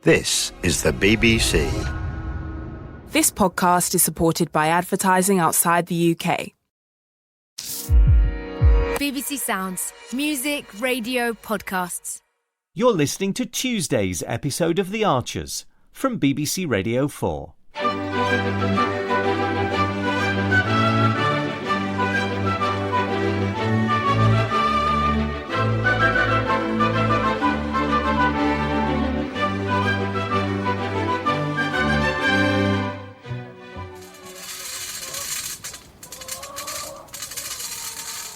This is the BBC. This podcast is supported by advertising outside the UK. BBC Sounds. Music, radio, podcasts. You're listening to Tuesday's episode of The Archers from BBC Radio 4.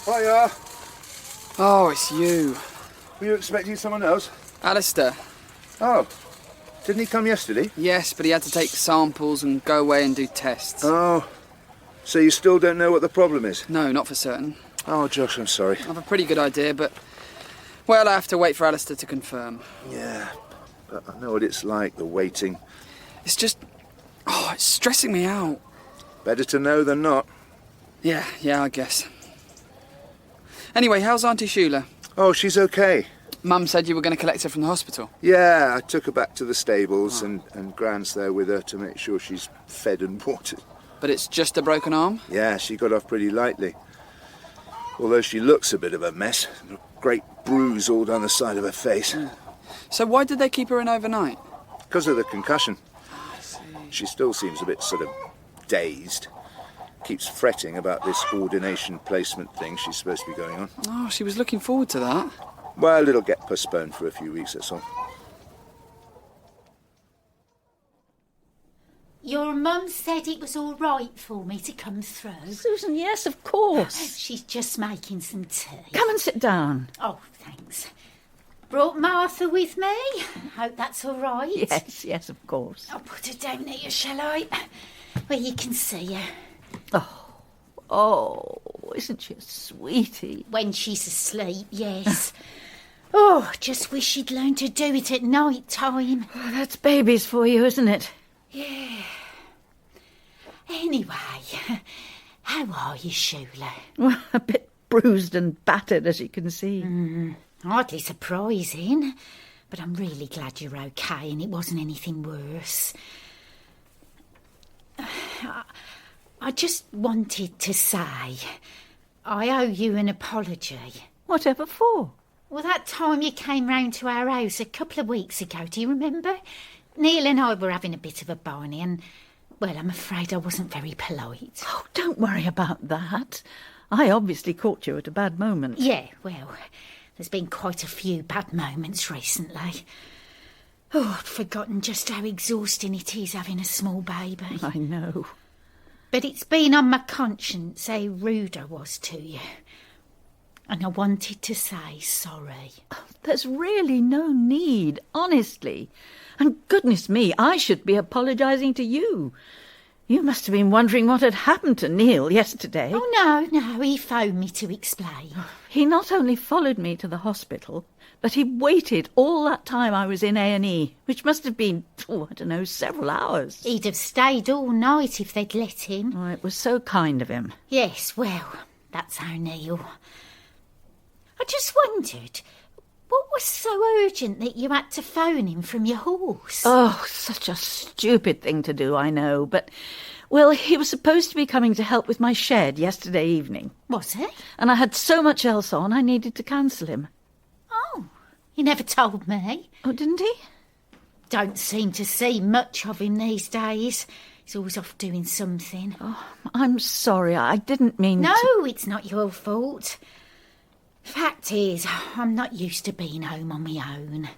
Hiya. Oh, it's you. Were you expecting someone else? Alistair. Oh. Didn't he come yesterday? Yes, but he had to take samples and go away and do tests. Oh. So you still don't know what the problem is? No, not for certain. Oh, Josh, I'm sorry. I have a pretty good idea, but... well, I have to wait for Alistair to confirm. Yeah, but I know what it's like, the waiting. It's just... oh, it's stressing me out. Better to know than not. Yeah, I guess. Anyway, how's Auntie Shula? Oh, she's okay. Mum said you were going to collect her from the hospital. Yeah, I took her back to the stables and Gran's there with her to make sure she's fed and watered. But it's just a broken arm? Yeah, she got off pretty lightly. Although she looks a bit of a mess. A great bruise all down the side of her face. So why did they keep her in overnight? Because of the concussion. I see. She still seems a bit sort of dazed. Keeps fretting about this ordination placement thing she's supposed to be going on. Oh, she was looking forward to that. Well, it'll get postponed for a few weeks, that's all. Your mum said it was all right for me to come through. Susan, yes, of course. She's just making some tea. Come and sit down. Oh, thanks. Brought Martha with me. Hope that's all right. Yes, of course. I'll put her down here, shall I? Where you can see her. Oh, isn't she a sweetie? When she's asleep, yes. Oh, just wish she'd learned to do it at night time. Oh, that's babies for you, isn't it? Yeah. Anyway, how are you, Shula? Well, a bit bruised and battered, as you can see. Hardly surprising, but I'm really glad you're okay and it wasn't anything worse. I just wanted to say I owe you an apology. Whatever for? Well, that time you came round to our house a couple of weeks ago, do you remember? Neil and I were having a bit of a barney and, well, I'm afraid I wasn't very polite. Oh, don't worry about that. I obviously caught you at a bad moment. Yeah, well, there's been quite a few bad moments recently. Oh, I'd forgotten just how exhausting it is having a small baby. I know. But it's been on my conscience how rude I was to you. And I wanted to say sorry. There's really no need, honestly. And goodness me, I should be apologising to you. You must have been wondering what had happened to Neil yesterday. Oh, no, he phoned me to explain. He not only followed me to the hospital, but he waited all that time I was in A&E, which must have been, several hours. He'd have stayed all night if they'd let him. Oh, it was so kind of him. Yes, well, that's our Neil. I just wondered, what was so urgent that you had to phone him from your horse? Oh, such a stupid thing to do, I know, but... well, he was supposed to be coming to help with my shed yesterday evening. Was he? And I had so much else on, I needed to cancel him. Oh, he never told me. Oh, didn't he? Don't seem to see much of him these days. He's always off doing something. Oh, I'm sorry, I didn't mean No, to... it's not your fault. Fact is, I'm not used to being home on my own.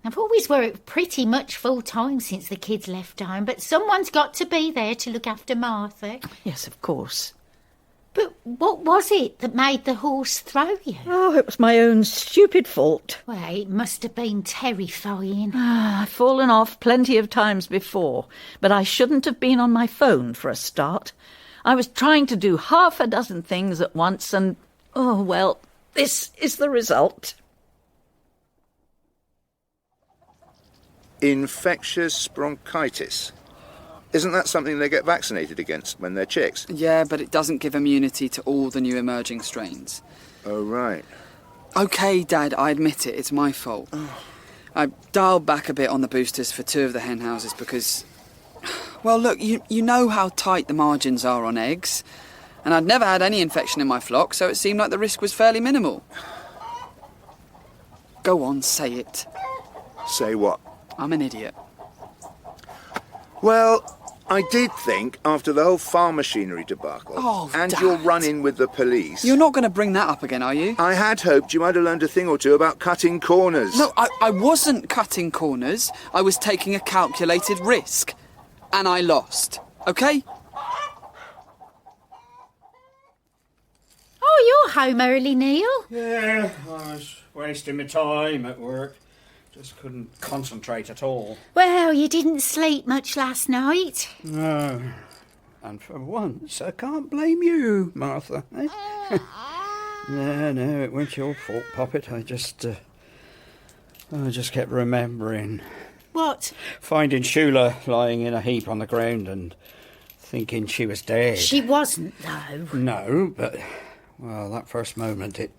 I've always worked pretty much full-time since the kids left home, but someone's got to be there to look after Martha. Yes, of course. But what was it that made the horse throw you? Oh, it was my own stupid fault. Well, it must have been terrifying. I've fallen off plenty of times before, but I shouldn't have been on my phone for a start. I was trying to do half a dozen things at once and, oh, well, this is the result. Infectious bronchitis. Isn't that something they get vaccinated against when they're chicks? Yeah, but it doesn't give immunity to all the new emerging strains. Oh, right. OK, Dad, I admit it. It's my fault. I dialed back a bit on the boosters for 2 of the hen houses because... Well, look, you know how tight the margins are on eggs. And I'd never had any infection in my flock, so it seemed like the risk was fairly minimal. Go on, say it. Say what? I'm an idiot. Well, I did think, after the whole farm machinery debacle, and Dad. your run-in with the police... You're not going to bring that up again, are you? I had hoped you might have learned a thing or two about cutting corners. No, I wasn't cutting corners. I was taking a calculated risk. And I lost. OK? Oh, you're home early, Neil. Yeah, I was wasting my time at work. Just couldn't concentrate at all. Well, you didn't sleep much last night. No. And for once, I can't blame you, Martha. Eh? No, it weren't your fault, Poppet. I just kept remembering. What? Finding Shula lying in a heap on the ground and thinking she was dead. She wasn't, though. No, but, well, that first moment, it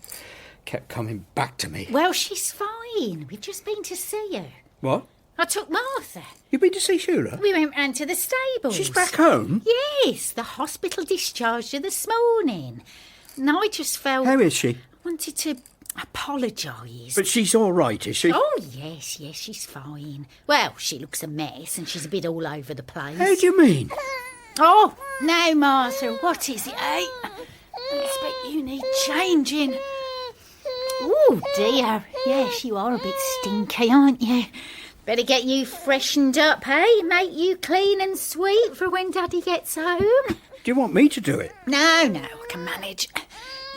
kept coming back to me. Well, she's fine. We've just been to see her. What? I took Martha. You been to see Shula? We went round to the stables. She's back home? Yes, the hospital discharged her this morning. And I just felt... How is she? Wanted to apologise. But she's all right, is she? Oh, yes, she's fine. Well, she looks a mess and she's a bit all over the place. How do you mean? Oh, now, Martha, what is it, eh? I expect you need changing. Oh, dear. Yes, you are a bit stinky, aren't you? Better get you freshened up, eh? Make you clean and sweet for when Daddy gets home. Do you want me to do it? No, I can manage.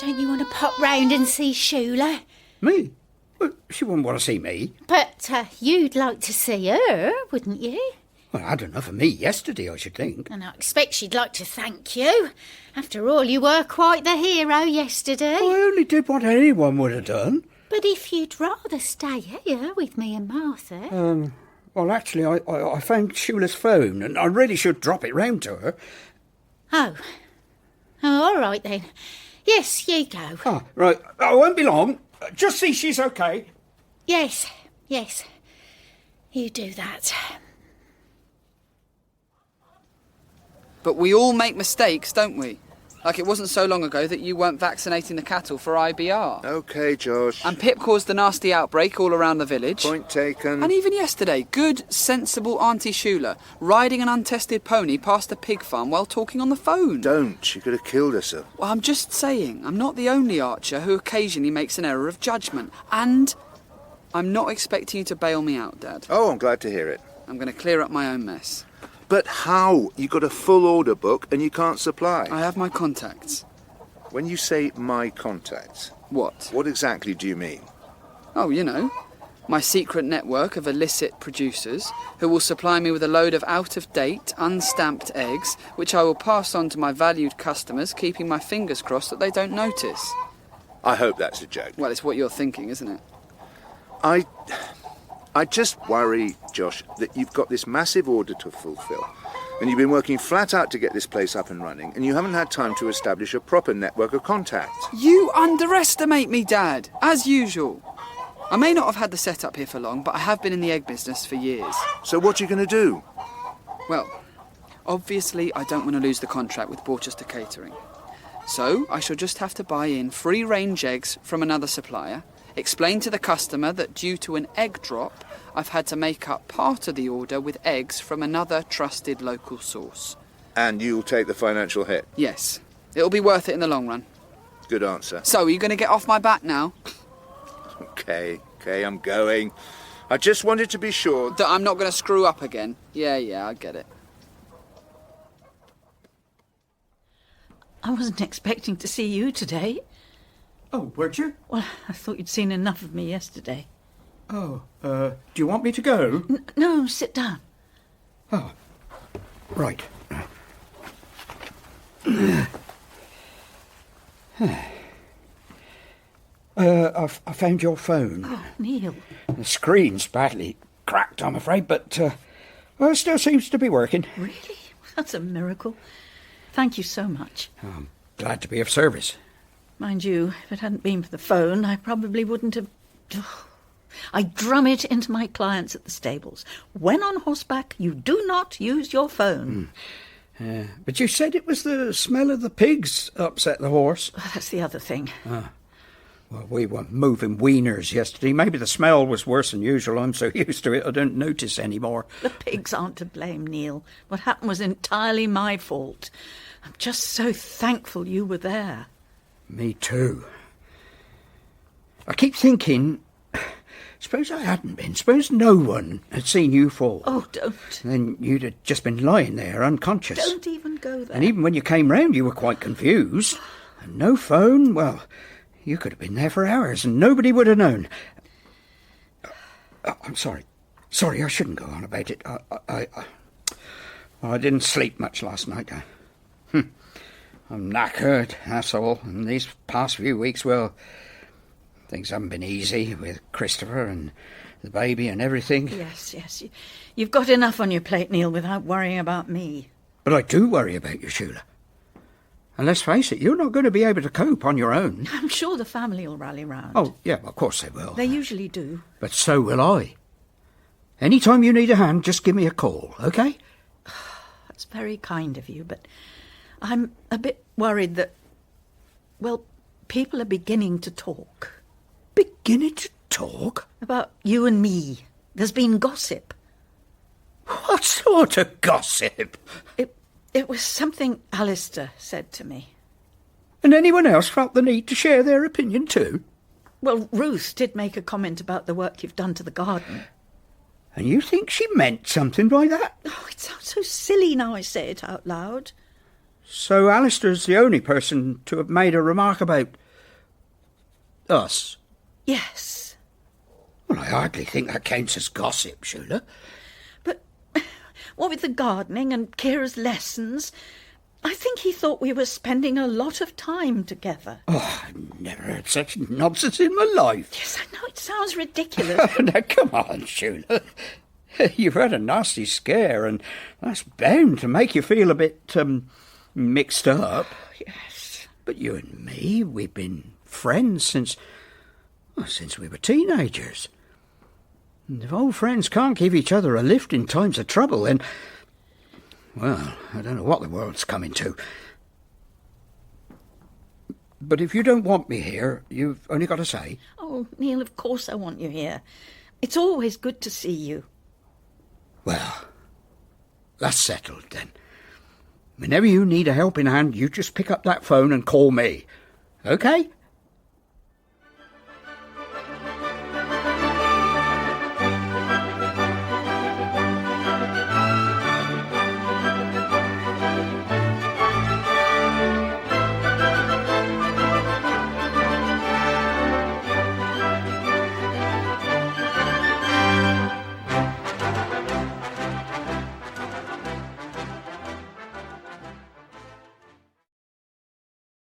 Don't you want to pop round and see Shula? Me? Well, she wouldn't want to see me. But you'd like to see her, wouldn't you? Well, I had enough of me yesterday, I should think. And I expect she'd like to thank you. After all, you were quite the hero yesterday. I only did what anyone would have done. But if you'd rather stay here with me and Martha... Well, actually, I found Shula's phone, and I really should drop it round to her. Oh, all right then. Yes, you go. Ah, right. I won't be long. Just see she's okay. Yes. You do that. But we all make mistakes, don't we? Like it wasn't so long ago that you weren't vaccinating the cattle for IBR. OK, Josh. And Pip caused the nasty outbreak all around the village. Point taken. And even yesterday, good, sensible Auntie Shula riding an untested pony past a pig farm while talking on the phone. Don't. She could have killed herself. Well, I'm just saying, I'm not the only archer who occasionally makes an error of judgment. And I'm not expecting you to bail me out, Dad. Oh, I'm glad to hear it. I'm going to clear up my own mess. But how? You got a full order book and you can't supply. I have my contacts. When you say my contacts, What? what exactly do you mean? Oh, you know, my secret network of illicit producers who will supply me with a load of out-of-date, unstamped eggs, which I will pass on to my valued customers, keeping my fingers crossed that they don't notice. I hope that's a joke. Well, it's what you're thinking, isn't it? I just worry, Josh, that you've got this massive order to fulfil, and you've been working flat out to get this place up and running, and you haven't had time to establish a proper network of contacts. You underestimate me, Dad, as usual. I may not have had the setup here for long, but I have been in the egg business for years. So what are you going to do? Well, obviously I don't want to lose the contract with Borchester Catering. So I shall just have to buy in free-range eggs from another supplier, explain to the customer that due to an egg drop, I've had to make up part of the order with eggs from another trusted local source. And you'll take the financial hit. Yes, it'll be worth it in the long run. Good answer. So, are you going to get off my back now? Okay, I'm going. I just wanted to be sure That I'm not going to screw up again? Yeah, I get it. I wasn't expecting to see you today. Oh, weren't you? Well, I thought you'd seen enough of me yesterday. Oh, do you want me to go? No, sit down. Oh, right. I found your phone. Oh, Neil. The screen's badly cracked, I'm afraid, but it still seems to be working. Really? That's a miracle. Thank you so much. I'm glad to be of service. Mind you, if it hadn't been for the phone, I probably wouldn't have... I drum it into my clients at the stables. When on horseback, you do not use your phone. But you said it was the smell of the pigs upset the horse. That's the other thing. Well, we were moving weaners yesterday. Maybe the smell was worse than usual. I'm so used to it I don't notice anymore. The pigs aren't to blame, Neil. What happened was entirely my fault. I'm just so thankful you were there. Me too. I keep thinking, suppose I hadn't been. Suppose no one had seen you fall. Oh, don't. Then you'd have just been lying there unconscious. Don't even go there. And even when you came round, you were quite confused. And no phone, well, you could have been there for hours and nobody would have known. I'm sorry. Sorry, I shouldn't go on about it. I didn't sleep much last night. I'm knackered, that's all. And these past few weeks, well, things haven't been easy with Christopher and the baby and everything. Yes. You've got enough on your plate, Neil, without worrying about me. But I do worry about you, Shula. And let's face it, you're not going to be able to cope on your own. I'm sure the family will rally round. Oh, yeah, of course they will. They usually do. But so will I. Any time you need a hand, just give me a call, OK? That's very kind of you, but I'm a bit worried that, well, people are beginning to talk. Beginning to talk? About you and me. There's been gossip. What sort of gossip? It was something Alistair said to me. And anyone else felt the need to share their opinion too? Well, Ruth did make a comment about the work you've done to the garden. And you think she meant something by that? Oh, it sounds so silly now I say it out loud. So Alistair's the only person to have made a remark about us? Yes. Well, I hardly think that counts as gossip, Shula. But what with the gardening and Kira's lessons, I think he thought we were spending a lot of time together. Oh, I've never heard such nonsense in my life. Yes, I know it sounds ridiculous. Now, come on, Shula. You've had a nasty scare, and that's bound to make you feel a bit, mixed up. Yes. But you and me, we've been friends since we were teenagers. And if old friends can't give each other a lift in times of trouble, then, well, I don't know what the world's coming to. But if you don't want me here, you've only got to say. Oh, Neil, of course I want you here. It's always good to see you. Well, that's settled then. Whenever you need a helping hand, you just pick up that phone and call me. OK?